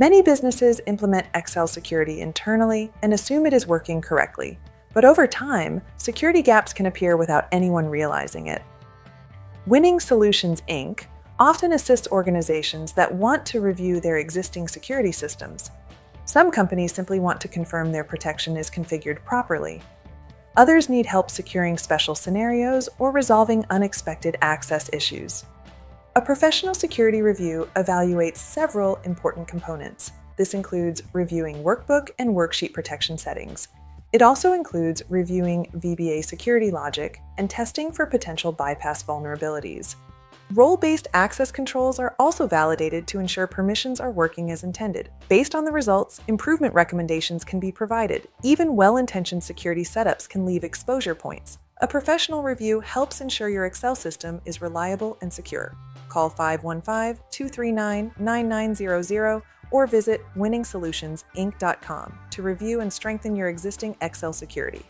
Many businesses implement Excel security internally and assume it is working correctly, but over time, security gaps can appear without anyone realizing it. Winning Solutions, Inc. often assists organizations that want to review their existing security systems. Some companies simply want to confirm their protection is configured properly. Others need help securing special scenarios or resolving unexpected access issues. A professional security review evaluates several important components. This includes reviewing workbook and worksheet protection settings. It also includes reviewing VBA security logic and testing for potential bypass vulnerabilities. Role-based access controls are also validated to ensure permissions are working as intended. Based on the results, improvement recommendations can be provided. Even well-intentioned security setups can leave exposure points. A professional review helps ensure your Excel system is reliable and secure. Call 515-239-9900 or visit winningsolutionsinc.com to review and strengthen your existing Excel security.